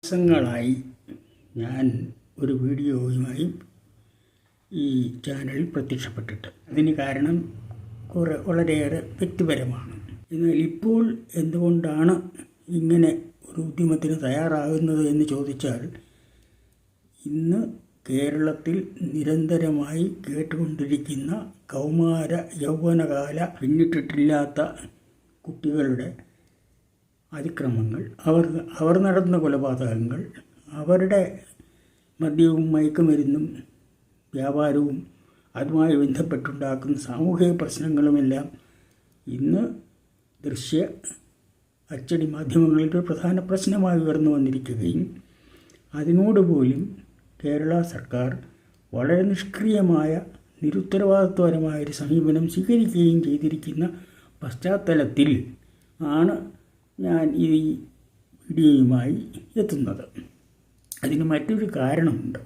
ദിവസങ്ങളായി ഞാൻ ഒരു വീഡിയോയുമായി ഈ ചാനലിൽ പ്രത്യക്ഷപ്പെട്ടിട്ട്. അതിന് കാരണം വളരെയേറെ വ്യക്തിപരമാണ്. എന്നാൽ ഇപ്പോൾ എന്തുകൊണ്ടാണ് ഇങ്ങനെ ഒരു ഉദ്യമത്തിന് തയ്യാറാകുന്നത് എന്ന് ചോദിച്ചാൽ, ഇന്ന് കേരളത്തിൽ നിരന്തരമായി കേട്ടുകൊണ്ടിരിക്കുന്ന കൗമാര യൗവനകാല പിന്നിട്ടിട്ടില്ലാത്ത കുട്ടികളുടെ അതിക്രമങ്ങൾ, അവർ നടത്തുന്ന കൊലപാതകങ്ങൾ, അവരുടെ മദ്യവും മയക്കുമരുന്നും വ്യാപാരവും അതുമായി ബന്ധപ്പെട്ടുണ്ടാക്കുന്ന സാമൂഹിക പ്രശ്നങ്ങളുമെല്ലാം ഇന്ന് അച്ചടി മാധ്യമങ്ങളിൽ ഒരു പ്രധാന പ്രശ്നമായി ഉയർന്നു വന്നിരിക്കുകയും അതിനോട് പോലും കേരള സർക്കാർ വളരെ നിഷ്ക്രിയമായ നിരുത്തരവാദിത്വപരമായൊരു സമീപനം സ്വീകരിക്കുകയും ചെയ്തിരിക്കുന്ന പശ്ചാത്തലത്തിൽ ആണ് ഞാൻ ഈ വീഡിയോയുമായി എത്തുന്നത്. അതിന് മറ്റൊരു കാരണമുണ്ട്.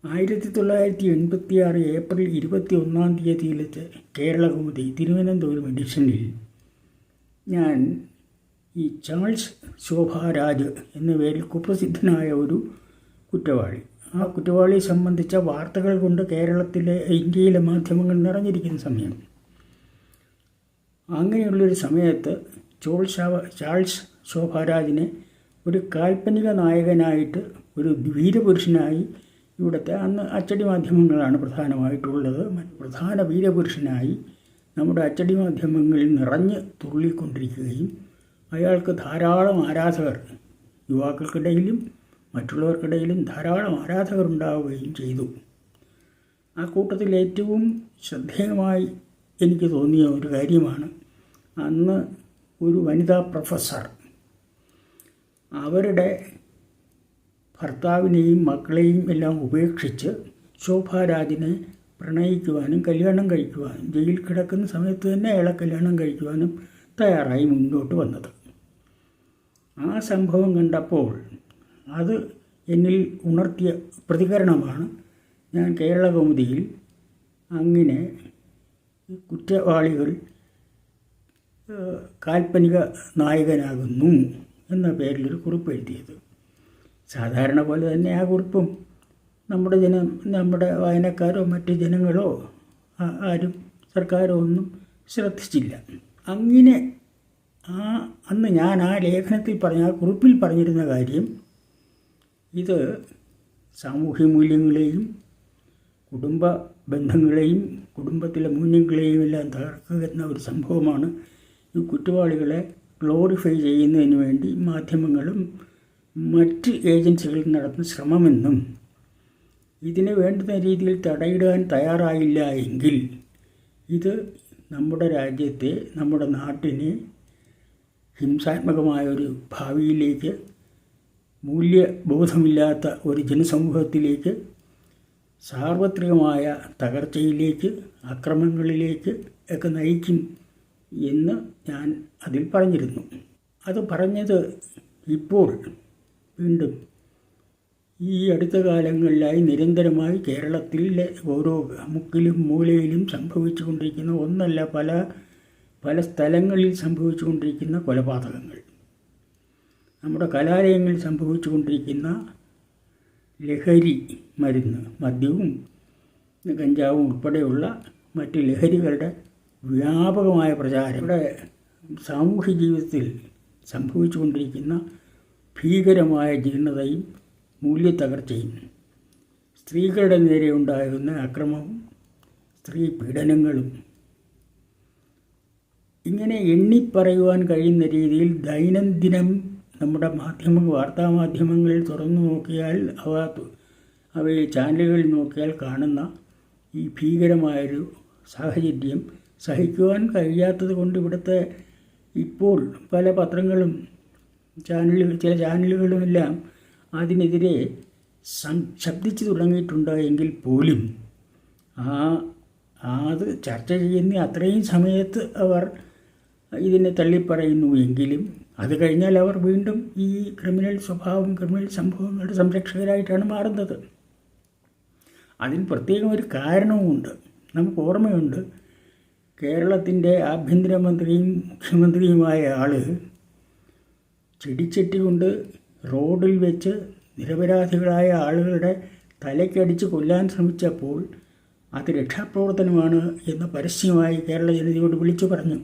1986 ഏപ്രിൽ 21 കേരള കൗമുദി തിരുവനന്തപുരം എഡിഷനിൽ ഞാൻ ഈ ചാൾസ് ശോഭാരാജ് എന്ന പേരിൽ കുപ്രസിദ്ധനായ ഒരു കുറ്റവാളി, ആ കുറ്റവാളിയെ സംബന്ധിച്ച വാർത്തകൾ കൊണ്ട് ഇന്ത്യയിലെ മാധ്യമങ്ങൾ നിറഞ്ഞിരിക്കുന്ന സമയം. അങ്ങനെയുള്ളൊരു സമയത്ത് ചാൾസ് ശോഭാരാജിനെ ഒരു കാൽപ്പനിക നായകനായിട്ട്, ഒരു വീരപുരുഷനായി, ഇവിടുത്തെ അന്ന് അച്ചടി മാധ്യമങ്ങളാണ് പ്രധാനമായിട്ടുള്ളത്, പ്രധാന വീരപുരുഷനായി നമ്മുടെ അച്ചടി മാധ്യമങ്ങളിൽ നിറഞ്ഞ് തുള്ളിക്കൊണ്ടിരിക്കുകയും അയാൾക്ക് ധാരാളം ആരാധകർ, യുവാക്കൾക്കിടയിലും മറ്റുള്ളവർക്കിടയിലും ധാരാളം ആരാധകർ ഉണ്ടാവുകയും ചെയ്തു. ആ കൂട്ടത്തിൽ ഏറ്റവും ശ്രദ്ധേയമായി എനിക്ക് തോന്നിയ ഒരു കാര്യമാണ്, അന്ന് ഒരു വനിതാ പ്രൊഫസർ അവരുടെ ഭർത്താവിനെയും മക്കളെയും എല്ലാം ഉപേക്ഷിച്ച് ശോഭാരാജിനെ പ്രണയിക്കുവാനും കല്യാണം കഴിക്കുവാനും, ജയിലിൽ കിടക്കുന്ന സമയത്ത് തന്നെ അയാളെ കല്യാണം കഴിക്കുവാനും തയ്യാറായി മുന്നോട്ട് വന്നത്. ആ സംഭവം കണ്ടപ്പോൾ അത് എന്നിൽ ഉണർത്തിയ പ്രതികരണമാണ് ഞാൻ കേരള കൗമുദിയിൽ അങ്ങനെ കുറ്റവാളികൾ കാൽപ്പനിക നായകനാകുന്നു എന്ന പേരിലൊരു കുറിപ്പ് എഴുതിയത്. സാധാരണ പോലെ തന്നെ ആ കുറിപ്പും നമ്മുടെ വായനക്കാരോ മറ്റ് ജനങ്ങളോ ആരും സർക്കാരോ ഒന്നും ശ്രദ്ധിച്ചില്ല. അങ്ങനെ അന്ന് ഞാൻ ആ ലേഖനത്തിൽ ആ കുറിപ്പിൽ പറഞ്ഞിരുന്ന കാര്യം, ഇത് സാമൂഹ്യ മൂല്യങ്ങളെയും കുടുംബ ബന്ധങ്ങളെയും കുടുംബത്തിലെ മൂല്യങ്ങളെയും എല്ലാം തകർക്കുന്ന ഒരു സംഭവമാണ്. ഈ കുറ്റവാളികളെ ഗ്ലോറിഫൈ ചെയ്യുന്നതിന് വേണ്ടി മാധ്യമങ്ങളും മറ്റ് ഏജൻസികളും നടത്തുന്ന ശ്രമമെന്നും, ഇതിനെ വേണ്ടുന്ന രീതിയിൽ തടയിടാൻ തയ്യാറായില്ല എങ്കിൽ ഇത് നമ്മുടെ രാജ്യത്തെ, നമ്മുടെ നാട്ടിനെ ഹിംസാത്മകമായൊരു ഭാവിയിലേക്ക്, മൂല്യബോധമില്ലാത്ത ഒരു ജനസമൂഹത്തിലേക്ക്, സാർവത്രികമായ തകർച്ചയിലേക്ക്, അക്രമങ്ങളിലേക്ക് ഒക്കെ നയിക്കും എന്ന് ഞാൻ അതിൽ പറഞ്ഞിരുന്നു. അത് പറഞ്ഞത് ഇപ്പോൾ വീണ്ടും ഈ അടുത്ത കാലങ്ങളിലായി നിരന്തരമായി കേരളത്തിലെ ഓരോ മുക്കിലും മൂലയിലും സംഭവിച്ചു കൊണ്ടിരിക്കുന്ന, ഒന്നല്ല പല സ്ഥലങ്ങളിൽ സംഭവിച്ചു കൊണ്ടിരിക്കുന്ന കൊലപാതകങ്ങൾ, നമ്മുടെ കലാലയങ്ങളിൽ സംഭവിച്ചു കൊണ്ടിരിക്കുന്ന ലഹരി മരുന്ന്, മദ്യവും കഞ്ചാവും ഉൾപ്പെടെയുള്ള മറ്റ് ലഹരികളുടെ വ്യാപകമായ പ്രചാരം, ഇവിടെ സാമൂഹ്യ ജീവിതത്തിൽ സംഭവിച്ചു കൊണ്ടിരിക്കുന്ന ഭീകരമായ ജീർണതയും മൂല്യത്തകർച്ചയും, സ്ത്രീകളുടെ നേരെ ഉണ്ടാകുന്ന അക്രമവും സ്ത്രീ പീഡനങ്ങളും, ഇങ്ങനെ എണ്ണിപ്പറയുവാൻ കഴിയുന്ന രീതിയിൽ ദൈനംദിനം നമ്മുടെ വാർത്താമാധ്യമങ്ങളിൽ തുറന്നു നോക്കിയാൽ, അവയെ ചാനലുകളിൽ നോക്കിയാൽ കാണുന്ന ഈ ഭീകരമായൊരു സാഹചര്യം സഹിക്കുവാൻ കഴിയാത്തത് കൊണ്ട് ഇവിടുത്തെ ഇപ്പോൾ പല പത്രങ്ങളും ചില ചാനലുകളുമെല്ലാം അതിനെതിരെ ശബ്ദിച്ചു തുടങ്ങിയിട്ടുണ്ട്. എങ്കിൽ പോലും അത് ചർച്ച ചെയ്യുന്ന അത്രയും സമയത്ത് അവർ ഇതിനെ തള്ളിപ്പറയുന്നു. എങ്കിലും അത് കഴിഞ്ഞാൽ അവർ വീണ്ടും ഈ ക്രിമിനൽ സംഭവങ്ങളുടെ സംരക്ഷകരായിട്ടാണ് മാറുന്നത്. അതിന് പ്രത്യേകം ഒരു കാരണവുമുണ്ട്. നമുക്ക് ഓർമ്മയുണ്ട്, കേരളത്തിൻ്റെ ആഭ്യന്തരമന്ത്രിയും മുഖ്യമന്ത്രിയുമായ ആൾ ചെടിച്ചട്ടി കൊണ്ട് റോഡിൽ വെച്ച് നിരപരാധികളായ ആളുകളുടെ തലയ്ക്കടിച്ച് കൊല്ലാൻ ശ്രമിച്ചപ്പോൾ അത് രക്ഷാപ്രവർത്തനമാണ് എന്ന് പരസ്യമായി കേരള ജനതയോട് വിളിച്ചു പറഞ്ഞു.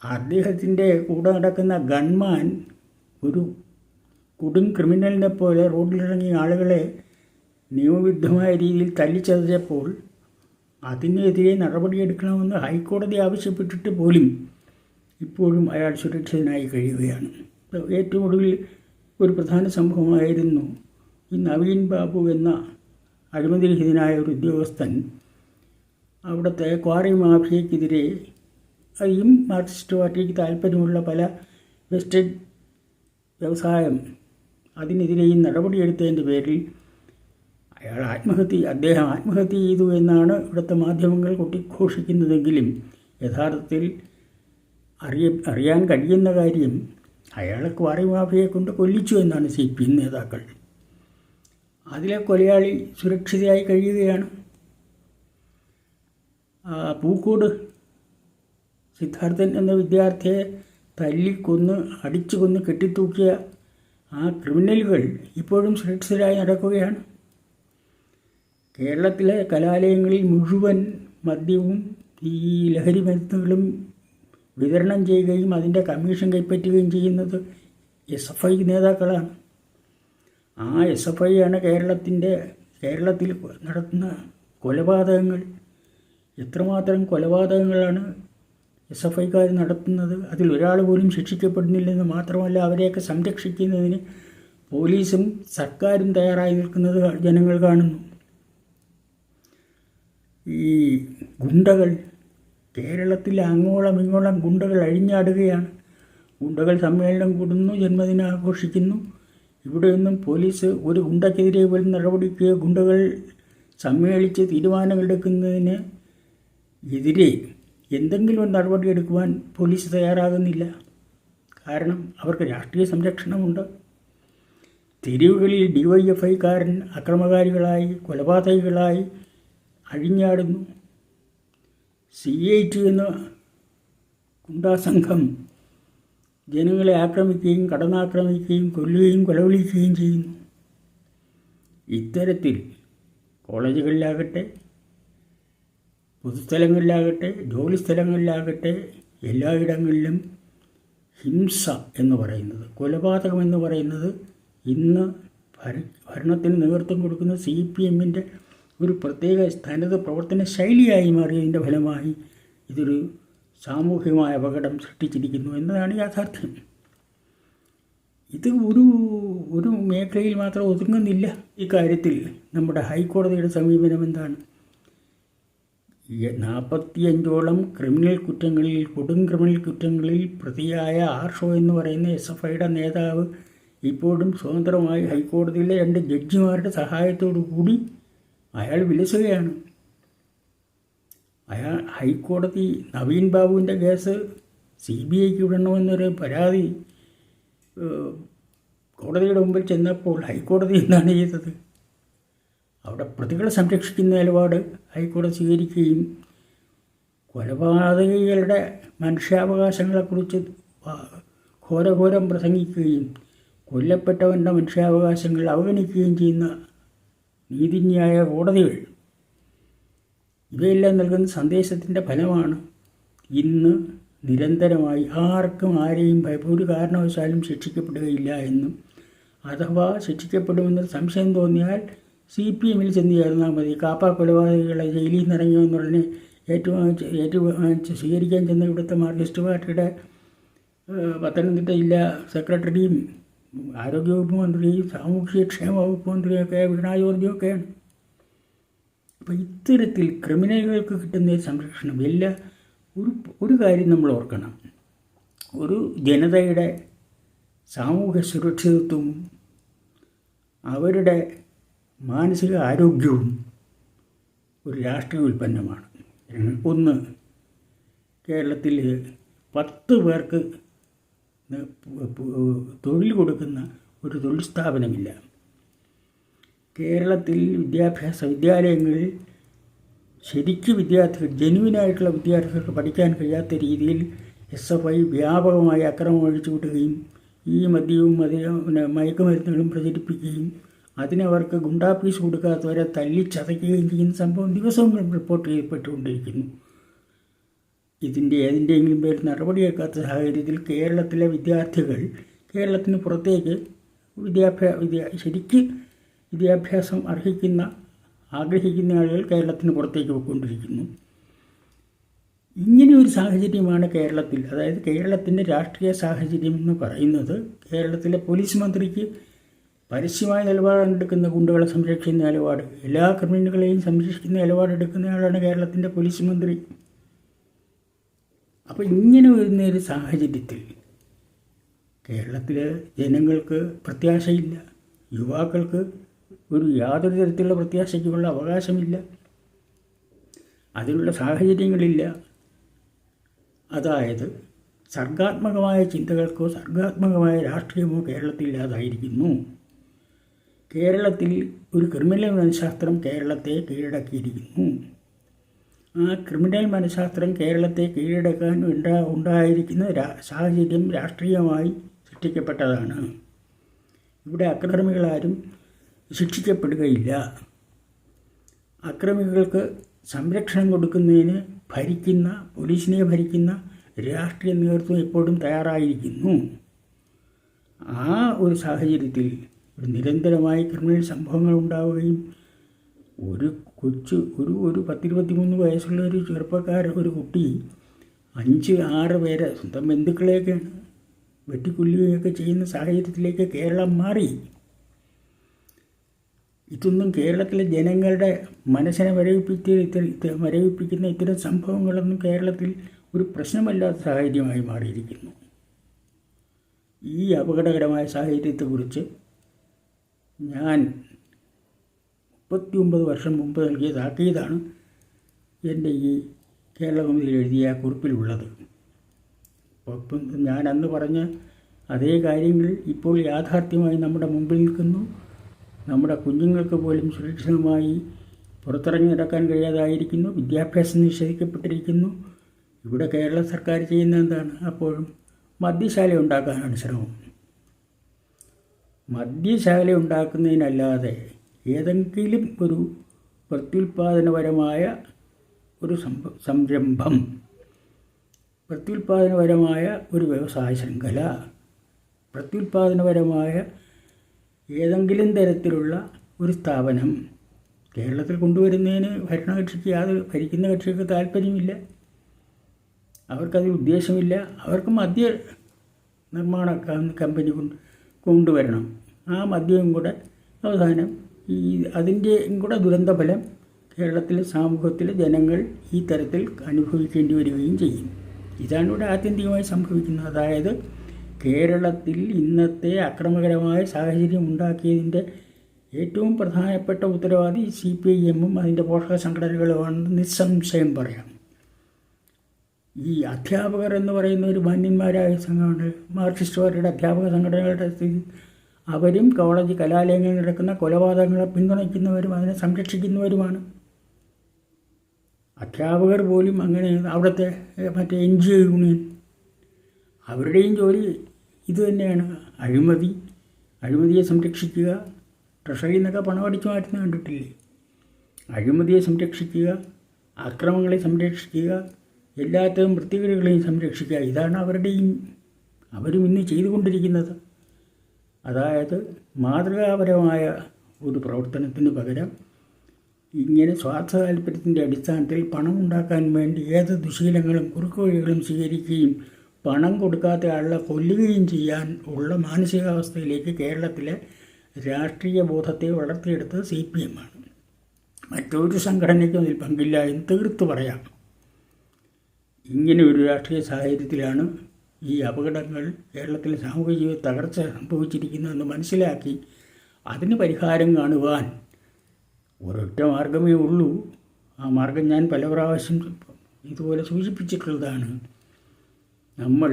അദ്ദേഹത്തിൻ്റെ കൂടെ നടക്കുന്ന ഗൺമാൻ ഒരു കൊടും ക്രിമിനലിനെ പോലെ റോഡിലിറങ്ങിയ ആളുകളെ നിയമവിരുദ്ധമായ രീതിയിൽ തല്ലിച്ചതച്ചപ്പോൾ അതിനെതിരെ നടപടിയെടുക്കണമെന്ന് ഹൈക്കോടതി ആവശ്യപ്പെട്ടിട്ട് പോലും ഇപ്പോഴും അയാൾ സുരക്ഷിതനായി കഴിയുകയാണ്. ഏറ്റവും ഒടുവിൽ ഒരു പ്രധാന സംഭവമായിരുന്നു ഈ നവീൻ ബാബു എന്ന അഴിമതിരഹിതനായ ഒരു ഉദ്യോഗസ്ഥൻ അവിടുത്തെ ക്വാറി മാഫിയക്കെതിരെ ഈ മാർക്സിസ്റ്റ് പാർട്ടിക്ക് താല്പര്യമുള്ള പല വെസ്റ്റേഡ് വ്യവസായം അതിനെതിരെയും നടപടിയെടുത്തതിൻ്റെ പേരിൽ അദ്ദേഹം ആത്മഹത്യ ചെയ്തു എന്നാണ് ഇവിടുത്തെ മാധ്യമങ്ങൾ കൊട്ടിഘോഷിക്കുന്നതെങ്കിലും യഥാർത്ഥത്തിൽ അറിയാൻ കഴിയുന്ന കാര്യം അയാളെ ക്വാറി മാഫിയയെ കൊണ്ട് കൊല്ലിച്ചു എന്നാണ് CPM നേതാക്കൾ. അതിലെ കൊലയാളി സുരക്ഷിതയായി കഴിയുകയാണ്. പൂക്കോട് സിദ്ധാർത്ഥൻ എന്ന വിദ്യാർത്ഥിയെ തല്ലിക്കൊന്ന് അടിച്ചു കൊന്ന് കെട്ടിത്തൂക്കിയ ആ ക്രിമിനലുകൾ ഇപ്പോഴും സുരക്ഷിതരായി നടക്കുകയാണ്. കേരളത്തിലെ കലാലയങ്ങളിൽ മുഴുവൻ മദ്യവും ഈ ലഹരി മരുന്നുകളും വിതരണം ചെയ്യുകയും അതിൻ്റെ കമ്മീഷൻ കൈപ്പറ്റുകയും ചെയ്യുന്നത് SFI നേതാക്കളാണ്. ആ SFI ആണ് കേരളത്തിൽ നടത്തുന്ന കൊലപാതകങ്ങൾ. എത്രമാത്രം കൊലപാതകങ്ങളാണ് SFIക്കാർ നടത്തുന്നത്. അതിലൊരാൾ പോലും ശിക്ഷിക്കപ്പെടുന്നില്ലെന്ന് മാത്രമല്ല, അവരെയൊക്കെ സംരക്ഷിക്കുന്നതിന് പോലീസും സർക്കാരും തയ്യാറായി നിൽക്കുന്നത് ജനങ്ങൾ കാണുന്നു. ഈ ഗുണ്ടകൾ കേരളത്തിൽ അങ്ങോളം ഇങ്ങോളം ഗുണ്ടകൾ അഴിഞ്ഞാടുകയാണ്. ഗുണ്ടകൾ സമ്മേളനം കൂടുന്നു, ജന്മദിനം ആഘോഷിക്കുന്നു. ഇവിടെയൊന്നും പോലീസ് ഒരു ഗുണ്ടയ്ക്കെതിരെ പോലും നടപടിക്കുകയോ ഗുണ്ടകൾ സമ്മേളിച്ച് തീരുമാനങ്ങളെടുക്കുന്നതിന് എതിരെ എന്തെങ്കിലും ഒരു നടപടിയെടുക്കുവാൻ പോലീസ് തയ്യാറാകുന്നില്ല. കാരണം അവർക്ക് രാഷ്ട്രീയ സംരക്ഷണമുണ്ട്. തെരുവുകളിൽ DYFIക്കാരൻ അക്രമകാരികളായി കൊലപാതകികളായി അഴിഞ്ഞാടുന്നു. CIT എന്ന ഗുണ്ടാസംഘം ജനങ്ങളെ ആക്രമിക്കുകയും കടന്നാക്രമിക്കുകയും കൊല്ലുകയും കൊലവിളിക്കുകയും ചെയ്യുന്നു. ഇത്തരത്തിൽ കോളേജുകളിലാകട്ടെ, പൊതുസ്ഥലങ്ങളിലാകട്ടെ, ജോലിസ്ഥലങ്ങളിലാകട്ടെ, എല്ലായിടങ്ങളിലും ഹിംസ എന്ന് പറയുന്നത്, കൊലപാതകം എന്ന് പറയുന്നത് ഇന്ന് ഭരണത്തിന് നേതൃത്വം കൊടുക്കുന്ന CPMൻ്റെ ഒരു പ്രത്യേക തനത് പ്രവർത്തന ശൈലിയായി മാറിയതിൻ്റെ ഫലമായി ഇതൊരു സാമൂഹികമായ അപകടം സൃഷ്ടിച്ചിരിക്കുന്നു എന്നതാണ് യാഥാർത്ഥ്യം. ഇത് ഒരു മേഖലയിൽ മാത്രം ഒതുങ്ങുന്നില്ല. ഇക്കാര്യത്തിൽ നമ്മുടെ ഹൈക്കോടതിയുടെ സമീപനം എന്താണ്? 45ഓളം ക്രിമിനൽ കുറ്റങ്ങളിൽ, കൊടും ക്രിമിനൽ കുറ്റങ്ങളിൽ പ്രതിയായ ആർഷോ എന്ന് പറയുന്ന SFIയുടെ നേതാവ് ഇപ്പോഴും സ്വതന്ത്രമായി ഹൈക്കോടതിയിലെ 2 ജഡ്ജിമാരുടെ സഹായത്തോടു കൂടി അയാൾ വിലസുകയാണ്. ഹൈക്കോടതി നവീൻ ബാബുവിൻ്റെ കേസ് CBIക്ക് വിടണമെന്നൊരു പരാതി കോടതിയുടെ മുമ്പിൽ ചെന്നപ്പോൾ ഹൈക്കോടതി എന്താണ് ചെയ്തത്? അവിടെ പ്രതികളെ സംരക്ഷിക്കുന്ന നിലപാട് ഹൈക്കോടതി സ്വീകരിക്കുകയും കൊലപാതകികളുടെ മനുഷ്യാവകാശങ്ങളെക്കുറിച്ച് ഘോരഘോരം പ്രസംഗിക്കുകയും കൊല്ലപ്പെട്ടവൻ്റെ മനുഷ്യാവകാശങ്ങൾ അവഗണിക്കുകയും ചെയ്യുന്ന നീതിന്യായ കോടതികൾ. ഇവയെല്ലാം നൽകുന്ന സന്ദേശത്തിൻ്റെ ഫലമാണ് ഇന്ന് നിരന്തരമായി ആർക്കും ആരെയും ഒരു കാരണവശാലും ശിക്ഷിക്കപ്പെടുകയില്ല എന്നും, അഥവാ ശിക്ഷിക്കപ്പെടുമെന്ന് സംശയം തോന്നിയാൽ CPMൽ ചെന്ന് ചേർന്നാൽ മതി. കാപ്പ കൊലപാതകികളെ ജയിലിൽ നിന്ന് ഇറങ്ങിയെന്നുടനെ ഏറ്റുവാങ്ങിച്ച് സ്വീകരിക്കാൻ ചെന്ന ഇവിടുത്തെ മാർക്സിസ്റ്റ് പാർട്ടിയുടെ പത്തനംതിട്ട ജില്ലാ സെക്രട്ടറിയും ആരോഗ്യവകുപ്പ് മന്ത്രിയും സാമൂഹ്യക്ഷേമ വകുപ്പ് മന്ത്രിയൊക്കെ വീണ ജോർജൊക്കെയാണ്. അപ്പോൾ ഇത്തരത്തിൽ ക്രിമിനലുകൾക്ക് കിട്ടുന്ന സംരക്ഷണം ഒരു കാര്യം നമ്മൾ ഓർക്കണം. ഒരു ജനതയുടെ സാമൂഹ്യ സുരക്ഷിതത്വവും അവരുടെ മാനസിക ആരോഗ്യവും ഒരു രാഷ്ട്രീയ ഉൽപ്പന്നമാണ്. ഒന്ന്, കേരളത്തിൽ 10 പേർക്ക് തൊഴിൽ കൊടുക്കുന്ന ഒരു തൊഴിൽ സ്ഥാപനമില്ല. കേരളത്തിൽ വിദ്യാലയങ്ങളിൽ ശരിക്കും ജെന്യുവിനായിട്ടുള്ള വിദ്യാർത്ഥികൾക്ക് പഠിക്കാൻ കഴിയാത്ത രീതിയിൽ SFI വ്യാപകമായി അക്രമം അഴിച്ചു വിടുകയും ഈ മദ്യവും മയക്കുമരുന്നുകളും പ്രചരിപ്പിക്കുകയും അതിനവർക്ക് ഗുണ്ടാപ്പീസ് കൊടുക്കാത്തവരെ തല്ലിച്ചതയ്ക്കുകയും ചെയ്യുന്ന സംഭവം ദിവസവും റിപ്പോർട്ട് ചെയ്യപ്പെട്ടുകൊണ്ടിരിക്കുന്നു. ഏതിൻ്റെയെങ്കിലും പേരിൽ നടപടിയെടുക്കാത്ത സാഹചര്യത്തിൽ കേരളത്തിലെ വിദ്യാർത്ഥികൾ കേരളത്തിന് പുറത്തേക്ക് ശരിക്ക് വിദ്യാഭ്യാസം ആഗ്രഹിക്കുന്ന ആളുകൾ കേരളത്തിന് പുറത്തേക്ക് പോയിക്കൊണ്ടിരിക്കുന്നു. ഇങ്ങനെ ഒരു സാഹചര്യമാണ് കേരളത്തിൽ, അതായത് കേരളത്തിൻ്റെ രാഷ്ട്രീയ സാഹചര്യം എന്ന് പറയുന്നത്. കേരളത്തിലെ പോലീസ് മന്ത്രിക്ക് പരസ്യമായ നിലപാടെടുക്കുന്ന ഗുണ്ടകളെ സംരക്ഷിക്കുന്ന നിലപാട്, എല്ലാ ക്രിമിനലുകളെയും സംരക്ഷിക്കുന്ന നിലപാടെടുക്കുന്നയാളാണ് കേരളത്തിൻ്റെ പോലീസ് മന്ത്രി. അപ്പോൾ ഇങ്ങനെ വരുന്ന ഒരു സാഹചര്യത്തിൽ കേരളത്തിലെ ജനങ്ങൾക്ക് പ്രത്യാശയില്ല, യുവാക്കൾക്ക് യാതൊരു തരത്തിലുള്ള പ്രത്യാശയ്ക്കുള്ള അവകാശമില്ല, അതിനുള്ള സാഹചര്യങ്ങളില്ല. അതായത് സർഗാത്മകമായ ചിന്തകൾക്കോ സർഗാത്മകമായ രാഷ്ട്രീയമോ കേരളത്തിൽ ഇല്ലാതായിരിക്കുന്നു. കേരളത്തിൽ ഒരു ക്രിമിനൽ മനഃശാസ്ത്രം കേരളത്തെ കീഴടക്കിയിരിക്കുന്നു. ആ ക്രിമിനൽ മനഃശാസ്ത്രം കേരളത്തെ കീഴടക്കാൻ ഉണ്ടായിരിക്കുന്ന സാഹചര്യം രാഷ്ട്രീയമായി സൃഷ്ടിക്കപ്പെട്ടതാണ്. ഇവിടെ അക്രമികളാരും ശിക്ഷിക്കപ്പെടുകയില്ല. അക്രമികൾക്ക് സംരക്ഷണം കൊടുക്കുന്നതിന് പോലീസിനെ ഭരിക്കുന്ന രാഷ്ട്രീയ നേതൃത്വം എപ്പോഴും തയ്യാറായിരിക്കുന്നു. ആ ഒരു സാഹചര്യത്തിൽ നിരന്തരമായി ക്രിമിനൽ സംഭവങ്ങൾ ഉണ്ടാവുകയും ഒരു 10-23 വയസ്സുള്ള ഒരു ഒരു കുട്ടി 5-6 പേരെ സ്വന്തം ബന്ധുക്കളെയൊക്കെയാണ് വെട്ടിക്കൊല്ലുകയൊക്കെ ചെയ്യുന്ന സാഹചര്യത്തിലേക്ക് കേരളം മാറി. ഇതൊന്നും കേരളത്തിലെ ജനങ്ങളുടെ മനസ്സിനെ മരവിപ്പിക്കുന്ന ഇത്തരം സംഭവങ്ങളൊന്നും കേരളത്തിൽ ഒരു പ്രശ്നമല്ലാത്ത സാഹചര്യമായി മാറിയിരിക്കുന്നു. ഈ അപകടകരമായ സാഹചര്യത്തെക്കുറിച്ച് ഞാൻ 39 വർഷം മുമ്പ് നൽകിയ താക്കീതാണ് എൻ്റെ ഈ കേരള കൗമുദിയിൽ എഴുതിയ കുറിപ്പിലുള്ളത്. അപ്പം ഞാൻ അന്ന് പറഞ്ഞ അതേ കാര്യങ്ങൾ ഇപ്പോൾ യാഥാർത്ഥ്യമായി നമ്മുടെ മുമ്പിൽ നിൽക്കുന്നു. നമ്മുടെ കുഞ്ഞുങ്ങൾക്ക് പോലും സുരക്ഷിതമായി പുറത്തിറങ്ങി നടക്കാൻ കഴിയാതായിരിക്കുന്നു. വിദ്യാഭ്യാസം നിഷേധിക്കപ്പെട്ടിരിക്കുന്നു. ഇവിടെ കേരള സർക്കാർ ചെയ്യുന്ന എന്താണ്? അപ്പോഴും മദ്യശാല ഉണ്ടാക്കാനാണ് ശ്രമം. മദ്യശാല ഉണ്ടാക്കുന്നതിനല്ലാതെ ഏതെങ്കിലും ഒരു പ്രത്യുൽപാദനപരമായ ഒരു സംരംഭം, പ്രത്യുൽപാദനപരമായ ഒരു വ്യവസായ ശൃംഖല, പ്രത്യുൽപാദനപരമായ ഏതെങ്കിലും തരത്തിലുള്ള ഒരു സ്ഥാപനം കേരളത്തിൽ കൊണ്ടുവരുന്നതിന് ഭരിക്കുന്ന കക്ഷിക്ക് താല്പര്യമില്ല. അവർക്കതിൽ ഉദ്ദേശമില്ല. അവർക്ക് മദ്യ നിർമ്മാണ കമ്പനി കൊണ്ടുവരണം. ആ മദ്യവും കൂടെ അവസാനം അതിൻ്റെയും കൂടെ ദുരന്തഫലം കേരളത്തിലെ സമൂഹത്തിലെ ജനങ്ങൾ ഈ തരത്തിൽ അനുഭവിക്കേണ്ടി വരികയും ചെയ്യും. ഇതാണ് ഇവിടെ ആത്യന്തികമായി സംഭവിക്കുന്നത്. അതായത് കേരളത്തിൽ ഇന്നത്തെ അക്രമകരമായ സാഹചര്യം ഉണ്ടാക്കിയതിൻ്റെ ഏറ്റവും പ്രധാനപ്പെട്ട ഉത്തരവാദി CPIM-ഉം അതിൻ്റെ പോഷക സംഘടനകളുമാണെന്ന് നിസ്സംശയം പറയാം. ഈ അധ്യാപകർ എന്ന് പറയുന്ന ഒരു മാന്യന്മാരായ സംഘടന, മാർക്സിസ്റ്റുകാരുടെ അധ്യാപക സംഘടനകളുടെ അവരും കോളേജ് കലാലയങ്ങളിൽ നടക്കുന്ന കൊലപാതകങ്ങളെ പിന്തുണയ്ക്കുന്നവരും അതിനെ സംരക്ഷിക്കുന്നവരുമാണ്. അധ്യാപകർ പോലും അങ്ങനെ അവിടുത്തെ മറ്റേ NGO യൂണിയൻ അവരുടെയും ജോലി ഇതുതന്നെയാണ്. അഴിമതിയെ സംരക്ഷിക്കുക. ട്രഷറിയിൽ നിന്നൊക്കെ പണം അടിച്ചു മാറ്റുന്നത് കണ്ടിട്ടില്ലേ? അഴിമതിയെ സംരക്ഷിക്കുക, അക്രമങ്ങളെ സംരക്ഷിക്കുക, എല്ലാത്തരം വൃത്തികേടുകളെയും സംരക്ഷിക്കുക. ഇതാണ് അവരും ഇന്ന് ചെയ്തുകൊണ്ടിരിക്കുന്നത്. അതായത് മാതൃകാപരമായ ഒരു പ്രവർത്തനത്തിന് പകരം ഇങ്ങനെ സ്വാർത്ഥ താല്പര്യത്തിൻ്റെ അടിസ്ഥാനത്തിൽ പണം ഉണ്ടാക്കാൻ വേണ്ടി ഏത് ദുശീലങ്ങളും കുറുക്കുവഴികളും സ്വീകരിക്കുകയും പണം കൊടുക്കാത്ത ആളെ കൊല്ലുകയും ചെയ്യാൻ ഉള്ള മാനസികാവസ്ഥയിലേക്ക് കേരളത്തിലെ രാഷ്ട്രീയ ബോധത്തെ വളർത്തിയെടുത്തത് CPM-ആണ്. മറ്റൊരു സംഘടനയ്ക്കും അതിൽ പങ്കില്ല എന്ന് തീർത്തു പറയാം. ഇങ്ങനെ ഒരു രാഷ്ട്രീയ സാഹചര്യത്തിലാണ് ഈ അപകടങ്ങൾ കേരളത്തിലെ സാമൂഹിക ജീവിത തകർച്ച സംഭവിച്ചിരിക്കുന്നതെന്ന് മനസ്സിലാക്കി അതിന് പരിഹാരം കാണുവാൻ ഒരൊറ്റ മാർഗമേ ഉള്ളൂ. ആ മാർഗം ഞാൻ പല പ്രാവശ്യം ഇതുപോലെ സൂചിപ്പിച്ചിട്ടുള്ളതാണ്. നമ്മൾ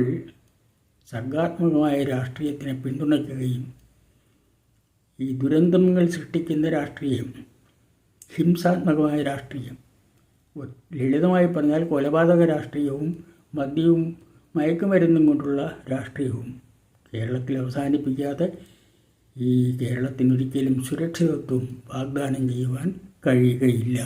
സർഗാത്മകമായ രാഷ്ട്രീയത്തിനെ പിന്തുണയ്ക്കുകയും ഈ ദുരന്തങ്ങൾ സൃഷ്ടിക്കുന്ന രാഷ്ട്രീയം, ഹിംസാത്മകമായ രാഷ്ട്രീയം, ലളിതമായി പറഞ്ഞാൽ കൊലപാതക രാഷ്ട്രീയവും മദ്യവും മയക്കുമരുന്നും കൊണ്ടുള്ള രാഷ്ട്രീയവും കേരളത്തിൽ അവസാനിപ്പിക്കാതെ ഈ കേരളത്തിനൊരിക്കലും സുരക്ഷിതത്വം വാഗ്ദാനം ചെയ്യുവാൻ കഴിയുകയില്ല.